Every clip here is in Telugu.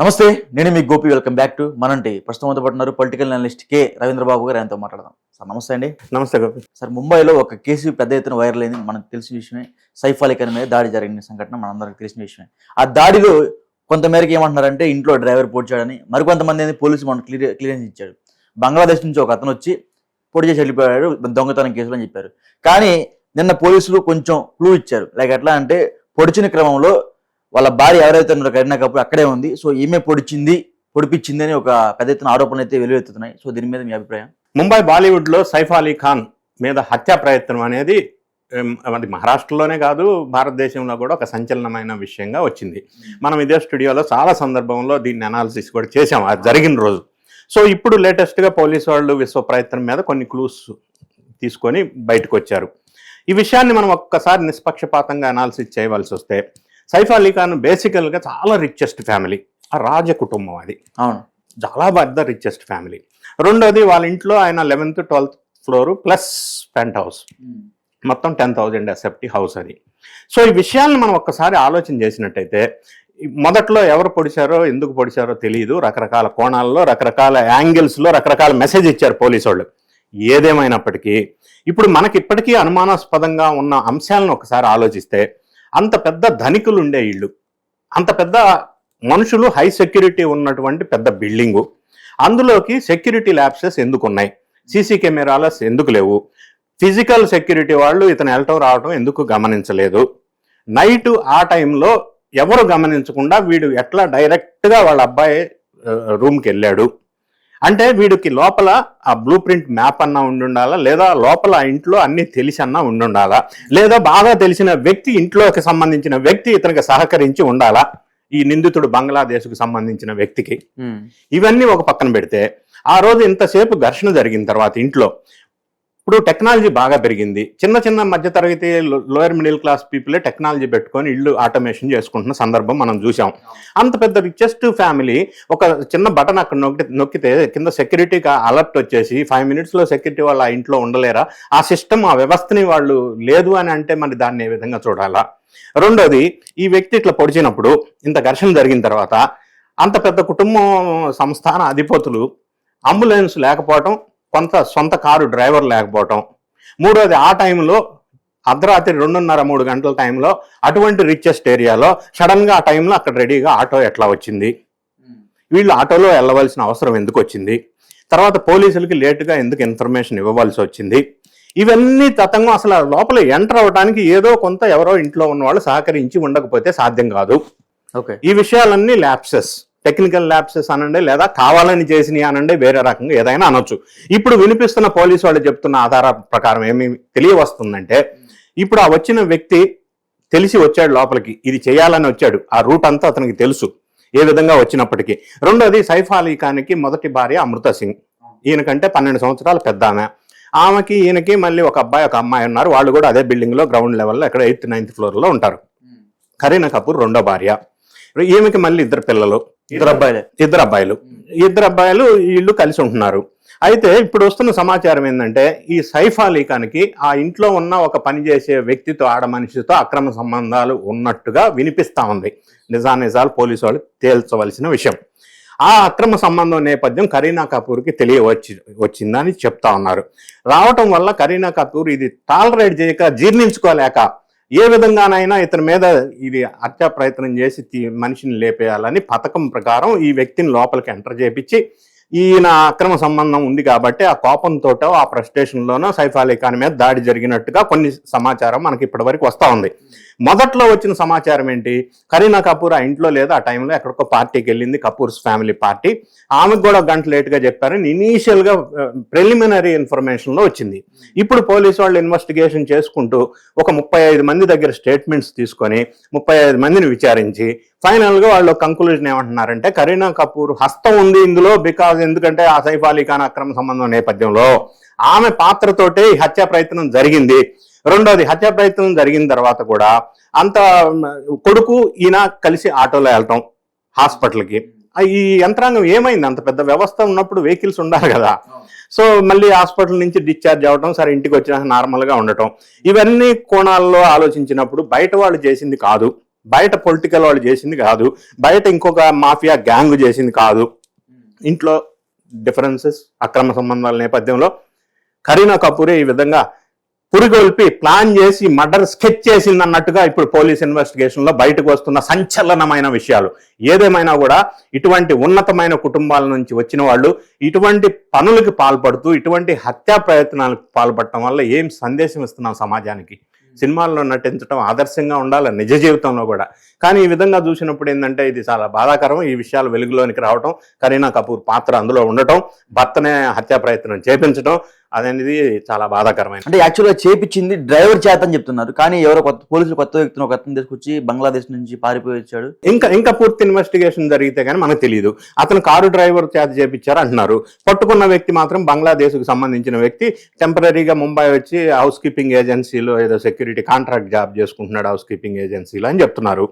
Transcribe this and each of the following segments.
నమస్తే, నేను మీ గోపి. వెల్కమ్ బ్యాక్ టు మనంటి. ప్రస్తుతం పడుతున్నారు పొలిటికల్ అనలిస్ట్ కె రవీంద్రబాబు గారు. ఆయనతో మాట్లాడదాం. సార్ నమస్తే అండి. నమస్తే గోపి. సార్, ముంబైలో ఒక కేసు పెద్ద ఎత్తున వైరల్ అయింది. మనకు తెలిసిన విషయమే. సైఫ్ అలీ ఖాన్ మీద దాడి జరిగిన సంఘటన మనందరికి తెలిసిన విషయమే. ఆ దాడిలో కొంతమేరకు ఏమంటున్నారంటే ఇంట్లో డ్రైవర్ పొడిచాడని, మరికొంతమంది పోలీసు మనకు క్లియరెన్స్ ఇచ్చాడు. బంగ్లాదేశ్ నుంచి ఒక అతను వచ్చి పొడి చేసి వెళ్ళిపోయాడు దొంగతనం కేసులు అని చెప్పారు. కానీ నిన్న పోలీసులు కొంచెం క్లూ ఇచ్చారు. లైక్ ఎట్లా అంటే, పొడిచిన క్రమంలో వాళ్ళ భార్య ఎవరైతే ఉన్నారో కరీనా కపూర్ అక్కడే ఉంది. సో ఈమె పొడిపించింది అని ఒక పెద్ద ఎత్తున ఆరోపణలు అయితే వెలువెత్తుతున్నాయి. సో దీని మీద మీ అభిప్రాయం? ముంబై బాలీవుడ్ లో సైఫ్ అలీ ఖాన్ మీద హత్యా ప్రయత్నం అనేది అది మహారాష్ట్రలోనే కాదు, భారతదేశంలో కూడా ఒక సంచలనమైన విషయంగా వచ్చింది. మనం ఇదే స్టూడియోలో చాలా సందర్భంలో దీన్ని అనాలిసిస్ కూడా చేసాం అది జరిగిన రోజు. సో ఇప్పుడు లేటెస్ట్గా పోలీసు వాళ్ళు విశ్వ ప్రయత్నం మీద కొన్ని క్లూస్ తీసుకొని బయటకు వచ్చారు. ఈ విషయాన్ని మనం ఒక్కసారి నిష్పక్షపాతంగా అనాలిసిస్ చేయవలసి వస్తే, సైఫ్ అలీ ఖాన్ బేసికల్గా చాలా రిచెస్ట్ ఫ్యామిలీ, ఆ రాజ కుటుంబం. అది అవును, చాలా పెద్ద రిచెస్ట్ ఫ్యామిలీ. రెండోది, వాళ్ళ ఇంట్లో ఆయన 11th 12th floor plus pent house, మొత్తం 10,000 ఎస్ఎఫ్టీ హౌస్ అది. సో ఈ విషయాన్ని మనం ఒక్కసారి ఆలోచన చేసినట్టయితే, మొదట్లో ఎవరు పొడిచారో ఎందుకు పొడిచారో తెలియదు. రకరకాల కోణాల్లో, రకరకాల యాంగిల్స్లో రకరకాల మెసేజ్ ఇచ్చారు పోలీసు వాళ్ళు. ఏదేమైనప్పటికీ ఇప్పుడు మనకి ఇప్పటికీ అనుమానాస్పదంగా ఉన్న అంశాలను ఒకసారి ఆలోచిస్తే, అంత పెద్ద ధనికులు ఉండే ఇళ్ళు, అంత పెద్ద మనుషులు, హై సెక్యూరిటీ ఉన్నటువంటి పెద్ద బిల్డింగు, అందులోకి సెక్యూరిటీ ల్యాబ్సెస్ ఎందుకు ఉన్నాయి, సీసీ కెమెరాలస్ ఎందుకు లేవు, ఫిజికల్ సెక్యూరిటీ వాళ్ళు ఇతను వెళ్ళటం రావటం ఎందుకు గమనించలేదు, నైట్ ఆ టైంలో ఎవరు గమనించకుండా వీడు ఎట్లా డైరెక్ట్గా వాళ్ళ అబ్బాయి రూమ్కి వెళ్ళాడు అంటే, వీడికి లోపల ఆ బ్లూ ప్రింట్ మ్యాప్ అన్నా ఉండాలా, లేదా లోపల ఆ ఇంట్లో అన్ని తెలిసి అన్నా ఉండాలా, లేదా బాగా తెలిసిన వ్యక్తి, ఇంట్లోకి సంబంధించిన వ్యక్తి ఇతనికి సహకరించి ఉండాలా, ఈ నిందితుడు బంగ్లాదేశ్కు సంబంధించిన వ్యక్తికి. ఇవన్నీ ఒక పక్కన పెడితే, ఆ రోజు ఇంతసేపు ఘర్షణ జరిగిన తర్వాత ఇంట్లో, ఇప్పుడు టెక్నాలజీ బాగా పెరిగింది. చిన్న చిన్న మధ్యతరగతి లోయర్ మిడిల్ క్లాస్ పీపులే టెక్నాలజీ పెట్టుకొని ఇల్లు ఆటోమేషన్ చేసుకుంటున్న సందర్భం మనం చూసాం. అంత పెద్ద రిచెస్ట్ ఫ్యామిలీ ఒక చిన్న బటన్ అక్కడ నొక్కితే కింద సెక్యూరిటీకి అలర్ట్ వచ్చేసి 5 minutesలో సెక్యూరిటీ వాళ్ళు ఆ ఇంట్లో ఉండలేరా? ఆ సిస్టమ్, ఆ వ్యవస్థని వాళ్ళు లేదు అని అంటే మరి దాన్ని ఏ విధంగా చూడాలా? రెండోది, ఈ వ్యక్తి ఇట్లా పొడిచినప్పుడు, ఇంత ఘర్షణ జరిగిన తర్వాత, అంత పెద్ద కుటుంబం సంస్థాన అధిపతులు, అంబులెన్స్ లేకపోవటం, కొంత సొంత కారు డ్రైవర్ లేకపోవటం, మూడోది ఆ టైంలో అర్ధరాత్రి 2:30-3 గంటల టైంలో అటువంటి రిచెస్ట్ ఏరియాలో సడన్గా ఆ టైంలో అక్కడ రెడీగా ఆటో ఎట్లా వచ్చింది, వీళ్ళు ఆటోలో వెళ్ళవలసిన అవసరం ఎందుకు వచ్చింది, తర్వాత పోలీసులకి లేటుగా ఎందుకు ఇన్ఫర్మేషన్ ఇవ్వవలసి వచ్చింది, ఇవన్నీ తతంగం. అసలు లోపల ఎంటర్ అవ్వడానికి ఏదో కొంత ఎవరో ఇంట్లో ఉన్న వాళ్ళు సహకరించి ఉండకపోతే సాధ్యం కాదు. ఓకే, ఈ విషయాలన్నీ ల్యాప్సెస్, టెక్నికల్ ల్యాప్సెస్ అనండి, లేదా కావాలని చేసినవి అనండి, వేరే రకంగా ఏదైనా అనొచ్చు. ఇప్పుడు వినిపిస్తున్న పోలీసు వాళ్ళు చెప్తున్న ఆధార ప్రకారం ఏమి తెలియవస్తుందంటే, ఇప్పుడు ఆ వచ్చిన వ్యక్తి తెలిసి వచ్చాడు లోపలికి, ఇది చేయాలని వచ్చాడు, ఆ రూట్ అంతా అతనికి తెలుసు ఏ విధంగా వచ్చినప్పటికీ. రెండోది, సైఫ్ అలీ ఖాన్కి మొదటి భార్య అమృత సింగ్, ఈయనకంటే 12 సంవత్సరాలు పెద్ద ఆమె. ఆమెకి ఈయనకి మళ్ళీ ఒక అబ్బాయి ఒక అమ్మాయి ఉన్నారు. వాళ్ళు కూడా అదే బిల్డింగ్లో గ్రౌండ్ లెవెల్లో ఎక్కడ 8th 9th ఫ్లోర్లో ఉంటారు. కరీనా కపూర్ రెండో భార్య. ఈమెకి మళ్ళీ 2 పిల్లలు, 2 అబ్బాయిలు, వీళ్ళు కలిసి ఉంటున్నారు. అయితే ఇప్పుడు వస్తున్న సమాచారం ఏంటంటే, ఈ సైఫ్ అలీ ఖాన్కి ఆ ఇంట్లో ఉన్న ఒక పనిచేసే వ్యక్తితో, ఆడ మనిషితో అక్రమ సంబంధాలు ఉన్నట్టుగా వినిపిస్తా ఉంది. నిజాలు పోలీసు వాళ్ళు తేల్చవలసిన విషయం. ఆ అక్రమ సంబంధం నేపథ్యం కరీనా కపూర్కి వచ్చిందని చెప్తా ఉన్నారు. రావటం వల్ల కరీనా కపూర్ ఇది టాలరేట్ చేయక, జీర్ణించుకోలేక, ఏ విధంగానైనా ఇతని మీద ఇది హత్యా ప్రయత్నం చేసి మనిషిని లేపేయాలని పథకం ప్రకారం ఈ వ్యక్తిని లోపలికి ఎంటర్ చేపించి, ఈయన అక్రమ సంబంధం ఉంది కాబట్టి ఆ కోపంతో, ఆ ఫ్రస్ట్రేషన్లోనో సైఫ్ అలీ ఖాన్ మీద దాడి జరిగినట్టుగా కొన్ని సమాచారం మనకి ఇప్పటి వరకు వస్తూ ఉంది. మొదట్లో వచ్చిన సమాచారం ఏంటి, కరీనా కపూర్ ఆ ఇంట్లో లేదా ఆ టైంలో ఎక్కడికో పార్టీకి వెళ్ళింది, కపూర్స్ ఫ్యామిలీ పార్టీ. ఆమెకు కూడా 1 గంట లేట్గా చెప్పారని ఇనీషియల్గా ప్రిలిమినరీ ఇన్ఫర్మేషన్లో వచ్చింది. ఇప్పుడు పోలీసు వాళ్ళు ఇన్వెస్టిగేషన్ చేసుకుంటూ ఒక 35 మంది దగ్గర స్టేట్మెంట్స్ తీసుకొని 35 మందిని విచారించి ఫైనల్గా వాళ్ళు కంక్లూజన్ ఏమంటున్నారంటే, కరీనా కపూర్ హస్తం ఉంది ఇందులో. ఎందుకంటే ఆ సైఫ్ అలీ ఖాన్ అక్రమ సంబంధం నేపథ్యంలో ఆమె పాత్రతోటే ఈ హత్యా ప్రయత్నం జరిగింది. రెండోది, హత్యా ప్రయత్నం జరిగిన తర్వాత కూడా అంత కొడుకు ఈయన కలిసి ఆటోలో వెళ్ళటం హాస్పిటల్కి. ఈ యంత్రాంగం ఏమైంది? అంత పెద్ద వ్యవస్థ ఉన్నప్పుడు వెహికల్స్ ఉండాలి కదా. సో మళ్ళీ హాస్పిటల్ నుంచి డిశ్చార్జ్ అవ్వటం, సరే ఇంటికి వచ్చినాక నార్మల్గా ఉండటం, ఇవన్నీ కోణాల్లో ఆలోచించినప్పుడు బయట వాళ్ళు చేసింది కాదు, బయట పొలిటికల్ వాళ్ళు చేసింది కాదు, బయట ఇంకొక మాఫియా గ్యాంగ్ చేసింది కాదు. ఇంట్లో డిఫరెన్సెస్, అక్రమ సంబంధాల నేపథ్యంలో కరీనా కపూరే ఈ విధంగా పురిగొల్పి ప్లాన్ చేసి మర్డర్ స్కెచ్ చేసింది అన్నట్టుగా ఇప్పుడు పోలీస్ ఇన్వెస్టిగేషన్ లో బయటకు వస్తున్న సంచలనమైన విషయాలు. ఏదేమైనా కూడా ఇటువంటి ఉన్నతమైన కుటుంబాల నుంచి వచ్చిన వాళ్ళు ఇటువంటి పనులకు పాల్పడుతూ ఇటువంటి హత్యా ప్రయత్నాలకు పాల్పడటం వల్ల ఏం సందేశం ఇస్తున్నాం సమాజానికి? సినిమాల్లో నటించడం ఆదర్శంగా ఉండాలి నిజ జీవితంలో కూడా, కానీ ఈ విధంగా చూసినప్పుడు ఏంటంటే ఇది చాలా బాధాకరం. ఈ విషయాలు వెలుగులోనికి రావటం, కరీనా కపూర్ పాత్ర అందులో ఉండటం, భర్తనే హత్యా ప్రయత్నం చేపించడం అనేది చాలా బాధాకరమైన. అంటే యాక్చువల్గా చేపించింది డ్రైవర్ చేత అని చెప్తున్నారు, కానీ ఎవరో పోలీసులు కొత్త వ్యక్తిని ఒక అతను తీసుకొచ్చి బంగ్లాదేశ్ నుంచి పారిపోయి వచ్చాడు. ఇంకా పూర్తి ఇన్వెస్టిగేషన్ జరిగితే కానీ మనకు తెలియదు. అతను కారు డ్రైవర్ చేత చేపించారు అంటున్నారు. పట్టుకున్న వ్యక్తి మాత్రం బంగ్లాదేశ్కు సంబంధించిన వ్యక్తి, టెంపరీగా ముంబై వచ్చి హౌస్ కీపింగ్ ఏజెన్సీలో ఏదో సెక్యూరిటీ కాంట్రాక్ట్ జాబ్ చేసుకుంటున్నాడు హౌస్ కీపింగ్ ఏజెన్సీలో అని చెప్తున్నారు.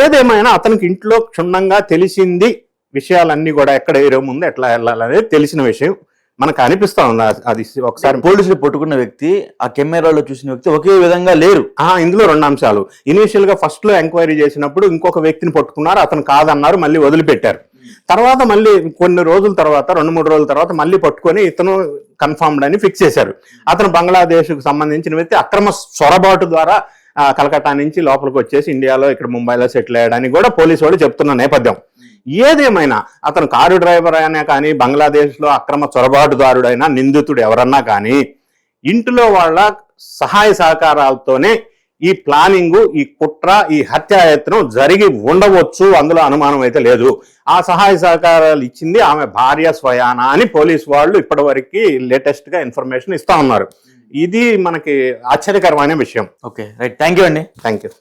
ఏదేమైనా అతనికి ఇంట్లో క్షుణ్ణంగా తెలిసింది, విషయాలన్నీ కూడా ఎక్కడ ఏరే ముందు ఎట్లా వెళ్ళాలనేది తెలిసిన విషయం మనకు అనిపిస్తా ఉంది. అది ఒకసారి పోలీసులు పట్టుకున్న వ్యక్తి, ఆ కెమెరాలో చూసిన వ్యక్తి ఒకే విధంగా లేరు. ఇందులో 2 అంశాలు. ఇనీషియల్ గా ఫస్ట్ లో ఎంక్వైరీ చేసినప్పుడు ఇంకొక వ్యక్తిని పట్టుకున్నారు, అతను కాదన్నారు, మళ్ళీ వదిలిపెట్టారు. తర్వాత మళ్ళీ కొన్ని రోజుల తర్వాత 2-3 రోజుల తర్వాత మళ్ళీ పట్టుకొని ఇతను కన్ఫర్మ్డ్ అని ఫిక్స్ చేశారు. అతను బంగ్లాదేశ్కు సంబంధించిన వ్యక్తి, అక్రమ చొరబాటు ద్వారా కలకత్తా నుంచి లోపలికి వచ్చేసి ఇండియాలో ఇక్కడ ముంబైలో సెటిల్ అయ్యడానికి కూడా పోలీసు వాళ్ళు చెప్తున్న నేపథ్యం. ఏదేమైనా అతను కారు డ్రైవర్ అయినా కానీ, బంగ్లాదేశ్లో అక్రమ చొరబాటుదారుడైనా, నిందితుడు ఎవరన్నా కానీ ఇంటిలో వాళ్ళ సహాయ సహకారాలతోనే ఈ ప్లానింగ్, ఈ కుట్ర, ఈ హత్యాయత్నం జరిగి ఉండవచ్చు, అందులో అనుమానం అయితే లేదు. ఆ సహాయ సహకారాలు ఇచ్చింది ఆమె భార్య స్వయానా అని పోలీసు వాళ్ళు ఇప్పటివరకు లేటెస్ట్ గా ఇన్ఫర్మేషన్ ఇస్తా ఉన్నారు. ఇది మనకి ఆశ్చర్యకరమైన విషయం. ఓకే, రైట్, థ్యాంక్ యూ అండి. Thank you.